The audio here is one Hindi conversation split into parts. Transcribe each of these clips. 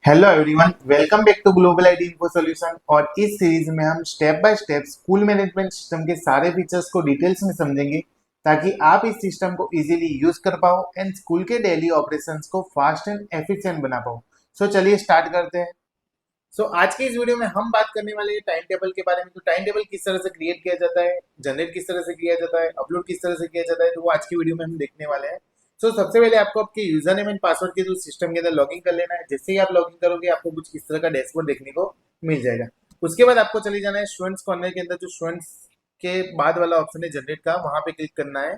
Hello everyone, welcome back to Global IT Info Solution. और इस सीरीज में हम step by step school management system के सारे फीचर्स को डिटेल्स में समझेंगे ताकि आप इस सिस्टम को इजीली यूज कर पाओ एंड स्कूल के डेली ऑपरेशंस को फास्ट एंड एफिशिएंट बना पाओ। सो चलिए स्टार्ट करते हैं। आज के इस वीडियो में हम बात करने वाले हैं टाइम टेबल के बारे में। तो टाइम टेबल किस तरह से क्रिएट किया जाता है, जनरेट किस तरह से किया जाता है, अपलोड किस तरह से किया जाता है, तो वो आज की वीडियो में हम देखने वाले हैं। सबसे पहले आपको आपके यूजर नेम एंड पासवर्ड के थ्रू सिस्टम के अंदर लॉगिन कर लेना है। जैसे ही आप लॉगिन करोगे आपको कुछ इस तरह का डैशबोर्ड देखने को मिल जाएगा। उसके बाद आपको चले जाना है स्टूडेंट्स कॉर्नर के अंदर, जो स्टूडेंट्स के बाद वाला ऑप्शन है जनरेट का, वहां पे क्लिक करना है।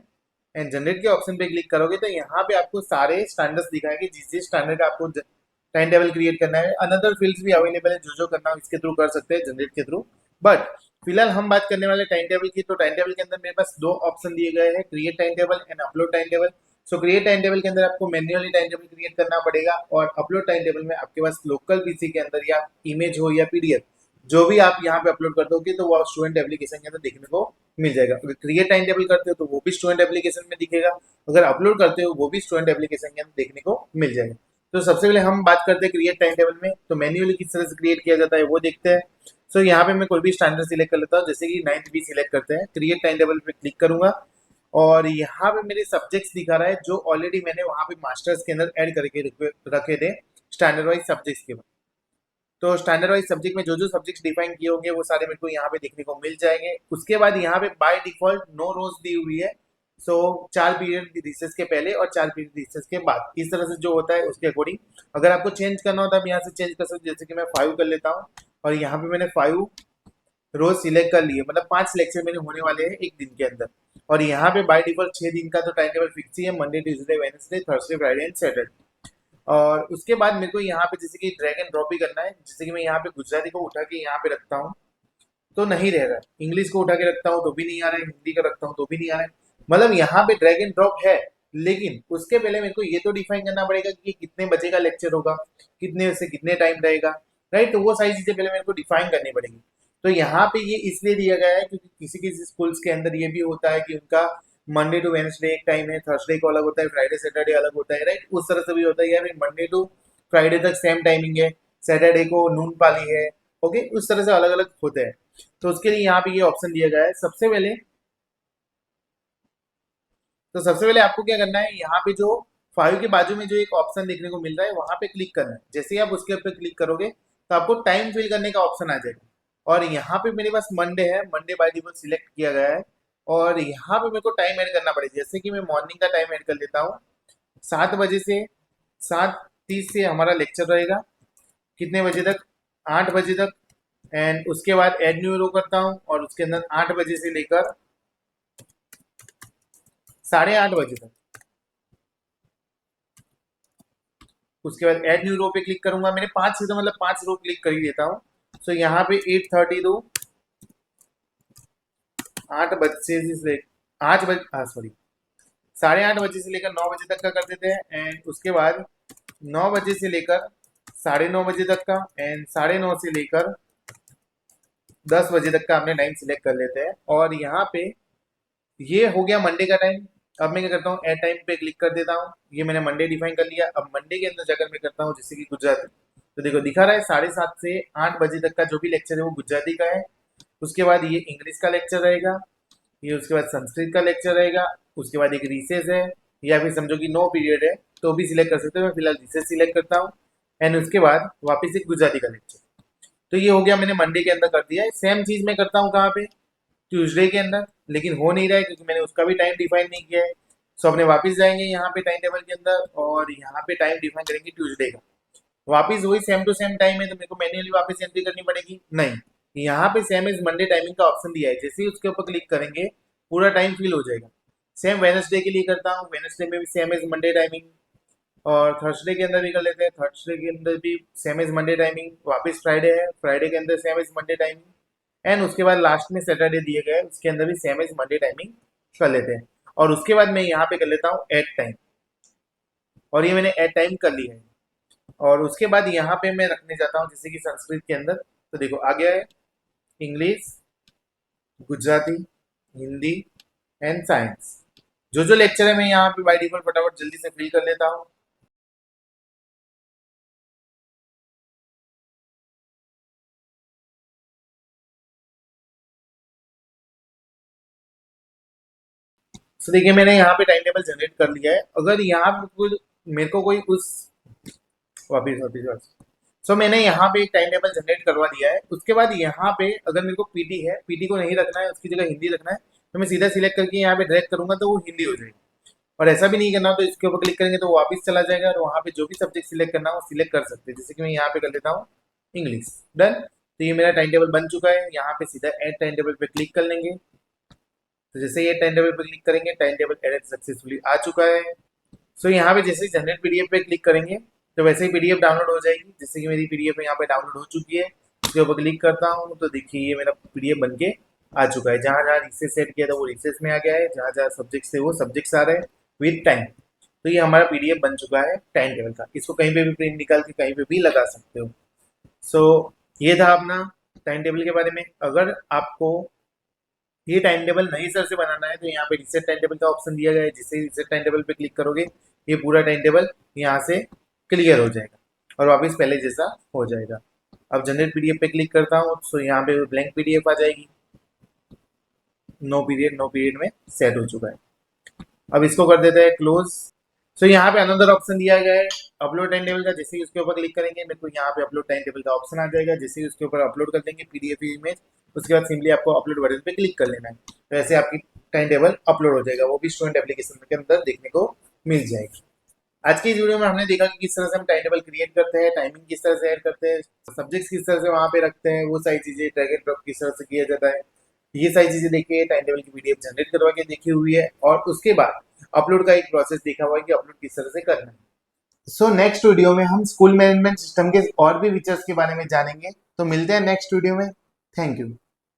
एंड जनरेट के ऑप्शन पे क्लिक करोगे तो यहाँ पे आपको सारे स्टैंडर्ड्स दिखाएंगे, जिस जिस स्टैंडर्ड का आपको टाइम टेबल क्रिएट करना है। अनदर फील्ड्स भी अवेलेबल है, जो जो करना हो इसके थ्रू कर सकते हैं, जनरेट के थ्रू। बट फिलहाल हम बात करने वाले टाइम टेबल की। तो टाइम टेबल के अंदर मेरे पास दो ऑप्शन दिए गए हैं, create time table and upload time table. Create time table के अंदर आपको मैन्युअली टाइम टेबल क्रिएट करना पड़ेगा, और अपलोड टाइम टेबल में आपके पास लोकल पीसी के अंदर या इमेज हो या पीडीएफ, जो भी आप यहाँ पे अपलोड कर दोगे तो वो स्टूडेंट एप्लीकेशन के अंदर देखने को मिल जाएगा। अगर क्रिएट टाइम टेबल करते हो तो वो भी स्टूडेंट एप्लीकेशन में दिखेगा, अगर अपलोड करते हो वो भी स्टूडेंट एप्लीकेशन के अंदर देखने को मिल जाएगा। सबसे पहले हम बात करते हैं क्रिएट टाइम टेबल में। तो मैन्युअली किस तरह से क्रिएट किया जाता है वो देखते हैं। यहाँ पे मैं कोई भी स्टैंडर्ड सिलेक्ट कर लेता हूँ, जैसे कि 9th बी सिलेक्ट करते हैं, क्रिएट टाइम टेबल पे क्लिक करूंगा और यहाँ पे मेरे सब्जेक्ट्स दिखा रहा है जो ऑलरेडी मैंने वहाँ पे मास्टर्स के अंदर ऐड करके रखे थे स्टैंडर्ड वाइज सब्जेक्ट्स के बाद। तो स्टैंडर्ड वाइज सब्जेक्ट में जो जो सब्जेक्ट्स डिफाइन किए होंगे वो सारे मेरे को यहाँ पे देखने को मिल जाएंगे। उसके बाद यहाँ पे बाय डिफॉल्ट नो रोज दी हुई है। 4 पीरियड रिसेस के पहले और 4 पीरियड रिसेस के बाद, इस तरह से जो होता है उसके अकॉर्डिंग अगर आपको चेंज करना होता है आप यहाँ से चेंज कर सकते हो। जैसे कि मैं 5 कर लेता हूँ और यहाँ पे मैंने 5 रोज सिलेक्ट कर लिए, मतलब 5 लेक्चर मेरे होने वाले हैं एक दिन के अंदर। और यहाँ पे बाय डिफॉल्ट 6 दिन का तो टाइम टेबल फिक्स ही है, Monday Tuesday Wednesday Thursday Friday and Saturday. और उसके बाद मेरे को यहाँ पे जैसे कि ड्रैग एंड ड्रॉप भी करना है। जैसे कि मैं यहाँ पे गुजराती को उठा के यहाँ पे रखता हूँ तो नहीं रह रहा है, इंग्लिश को उठा के रखता हूँ तो भी नहीं आ रहा है, हिंदी का रखता हूँ तो भी नहीं आ रहा है। मतलब यहाँ पे ड्रैग एंड ड्रॉप है, लेकिन उसके पहले मेरे को ये तो डिफाइन करना पड़ेगा कि कितने बजे का लेक्चर होगा, कितने से कितने टाइम रहेगा, राइट। तो वो सारी चीजें पहले मेरे को डिफाइन करनी पड़ेगी। तो यहाँ पे ये इसलिए दिया गया है क्योंकि किसी किसी स्कूल्स के अंदर ये भी होता है कि उनका मंडे टू वेडनेसडे एक टाइम है, थर्सडे को अलग होता है, फ्राइडे सैटरडे अलग होता है, राइट। उस तरह से भी होता है यार, मंडे टू फ्राइडे तक सेम टाइमिंग है, सैटरडे को नून पाली है, ओके। उस तरह से अलग अलग होते हैं। तो उसके लिए यहाँ पे ये ऑप्शन दिया गया है। सबसे पहले आपको क्या करना है, यहाँ पे जो 5 के बाजू में जो एक ऑप्शन देखने को मिल रहा है वहां पे क्लिक करना है। जैसे ही आप उसके ऊपर क्लिक करोगे तो आपको टाइम फिल करने का ऑप्शन आ जाएगा। और यहाँ पे मेरे पास मंडे है, मंडे बाय डिफॉल्ट सिलेक्ट किया गया है। और यहाँ पे मेरे को टाइम ऐड करना पड़ेगा। जैसे कि मैं मॉर्निंग का टाइम ऐड कर लेता हूँ, 7 बजे से 7:30 से हमारा लेक्चर रहेगा, कितने बजे तक, 8 बजे तक। एंड उसके बाद एड न्यू रो करता हूँ और उसके अंदर 8 बजे से लेकर 8:30 बजे तक। उसके बाद एड न्यू रो पे क्लिक करूंगा, मैंने 5 से तो मतलब 5 रो क्लिक कर ही देता हूँ। यहाँ पे 8:30 दो, 8 बजे से 8 बजे, हाँ सॉरी, 8:30 बजे से लेकर 9 बजे तक का कर देते हैं। एंड उसके बाद 9 बजे से लेकर 9:30 बजे तक का, एंड 9:30 से लेकर 10 बजे तक का हमने टाइम सिलेक्ट कर लेते हैं। और यहाँ पे ये हो गया मंडे का टाइम। अब मैं क्या करता हूँ, एड टाइम पे क्लिक कर देता हूँ। ये मैंने मंडे डिफाइन कर लिया। अब मंडे के अंदर जाकर मैं करता हूँ जैसे कि गुजराती। तो देखो दिखा रहा है 7:30 से 8 बजे तक का जो भी लेक्चर है वो गुजराती का है। उसके बाद ये इंग्लिश का लेक्चर रहेगा, ये उसके बाद संस्कृत का लेक्चर रहेगा, उसके बाद एक रिसेस है, या फिर समझो कि नो पीरियड है तो भी सिलेक्ट कर सकते हो। मैं फिलहाल रिसेस सिलेक्ट करता हूँ। एंड उसके बाद वापस एक गुजराती का लेक्चर। तो ये हो गया, मैंने मंडे के अंदर कर दिया है। सेम चीज मैं करता हूँ कहाँ पे, ट्यूसडे के अंदर, लेकिन हो नहीं रहा है क्योंकि मैंने उसका भी टाइम डिफाइन नहीं किया है। अपने वापस जाएंगे यहाँ पे टाइम टेबल के अंदर और यहाँ पे टाइम डिफाइन करेंगे ट्यूसडे का। वापस वही सेम टू सेम टाइम है तो मेरे को मैन्युअली वापस एंट्री करनी पड़ेगी, नहीं। यहाँ पे सेम इज मंडे टाइमिंग का ऑप्शन दिया है, जैसे ही उसके ऊपर क्लिक करेंगे पूरा टाइम फिल हो जाएगा। सेम वेनसडे के लिए करता हूँ, वेनसडे में भी सेम इज मंडे टाइमिंग। और थर्सडे के अंदर भी कर लेते हैं, थर्सडे के अंदर भी सेम इज मंडे टाइमिंग। वापस फ्राइडे है, फ्राइडे के अंदर same is Monday timing. And उसके बाद लास्ट में सैटरडे दिए गए उसके अंदर भी सेम इज मंडे टाइमिंग कर लेते हैं। और उसके बाद मैं यहाँ पे कर लेता हूँ एड टाइम, और ये मैंने एड टाइम कर लिया है। और उसके बाद यहाँ पे मैं रखने जाता हूँ जैसे कि संस्कृत के अंदर। तो देखो आ गया है English, Gujarati, Hindi and science. जो जो लेक्चर है मैं यहाँ पे बाय डिफॉल्ट फटाफट जल्दी से फिल कर लेता हूँ। तो देखिए मैंने यहाँ पे टाइम टेबल जनरेट कर लिया है। अगर यहाँ पे मेरे को कोई उस वापिस वापिस वापिस सो मैंने यहाँ पे एक टाइम टेबल जनरेट करवा दिया है। उसके बाद यहाँ पे अगर मेरे को पीटी है, पीटी को नहीं रखना है, उसकी जगह हिंदी रखना है, तो मैं सीधा सिलेक्ट करके यहाँ पे ड्रैग करूंगा तो वो हिंदी हो जाएगी। और ऐसा भी नहीं करना तो इसके ऊपर क्लिक करेंगे तो वो वापस चला जाएगा और वहाँ पे जो भी सब्जेक्ट सिलेक्ट करना है वो सिलेक्ट कर सकते हैं। जैसे कि मैं यहाँ पे कर लेता हूँ इंग्लिश। डन। तो ये मेरा टाइम टेबल बन चुका है। यहाँ पे सीधा ऐड टाइम टेबल पे क्लिक कर लेंगे। तो जैसे ये टाइम टेबल पे क्लिक करेंगे, टाइम टेबल एडिट सक्सेसफुली आ चुका है। सो यहाँ पे जैसे ही जनरेट पीडीएफ पे क्लिक करेंगे तो वैसे ही पीडीएफ डाउनलोड हो जाएगी। जैसे कि मेरी पीडीएफ यहाँ पे डाउनलोड हो चुकी है, इसके ऊपर क्लिक करता हूँ तो देखिए ये मेरा पीडीएफ बन के आ चुका है। जहाँ जहाँ रिसेस सेट किया था वो रिसेस में आ गया है, जहाँ जहाँ सब्जेक्ट्स थे वो सब्जेक्ट्स आ रहे हैं विद टाइम। तो ये हमारा पीडीएफ बन चुका है टाइम टेबल का। इसको कहीं पे भी प्रिंट निकाल के कहीं पे भी लगा सकते हो। सो ये था अपना टाइम टेबल के बारे में। अगर आपको ये टाइम टेबल नई सर से बनाना है तो यहाँ पे रिसेट टाइम टेबल का ऑप्शन दिया गया है। जिससे रिसेट टाइम टेबल पे क्लिक करोगे ये पूरा टाइम टेबल यहाँ से क्लियर हो जाएगा और वापस पहले जैसा हो जाएगा। अब जनरेट पीडीएफ पे क्लिक करता हूँ तो यहाँ पे ब्लैंक पीडीएफ आ जाएगी। नो पीरियड में सेट हो चुका है। अब इसको कर देते हैं क्लोज। सो यहाँ पे अनदर ऑप्शन दिया गया है अपलोड टाइम टेबल का। जैसे ही उसके ऊपर क्लिक करेंगे मेरे को यहाँ पे अपलोड टाइम टेबल का ऑप्शन आ जाएगा। जैसे ही उसके ऊपर अपलोड कर देंगे पीडीएफ इमेज, उसके बाद सिंपली आपको अपलोड बटन पे क्लिक कर लेना है। तो ऐसे आपकी टाइम टेबल अपलोड हो जाएगा, वो भी स्टूडेंट एप्लीकेशन के अंदर देखने को मिल जाएगी। आज की इस वीडियो में हमने देखा कि किस तरह से हम टाइम टेबल क्रिएट करते हैं, टाइमिंग किस तरह से ऐड करते हैं, सब्जेक्ट्स किस तरह से वहाँ पे रखते हैं, वो सारी चीजें ड्रैग एंड ड्रॉप किस तरह से किया जाता है। ये सारी चीजें देखिए टाइम टेबल की पीडीएफ जनरेट करवा के देखी हुई है और उसके बाद अपलोड का एक प्रोसेस देखा हुआ है कि अपलोड किस तरह से करना है। सो नेक्स्ट वीडियो में हम स्कूल मैनेजमेंट सिस्टम के और भी फीचर्स के बारे में जानेंगे। तो मिलते हैं नेक्स्ट वीडियो में। Thank you.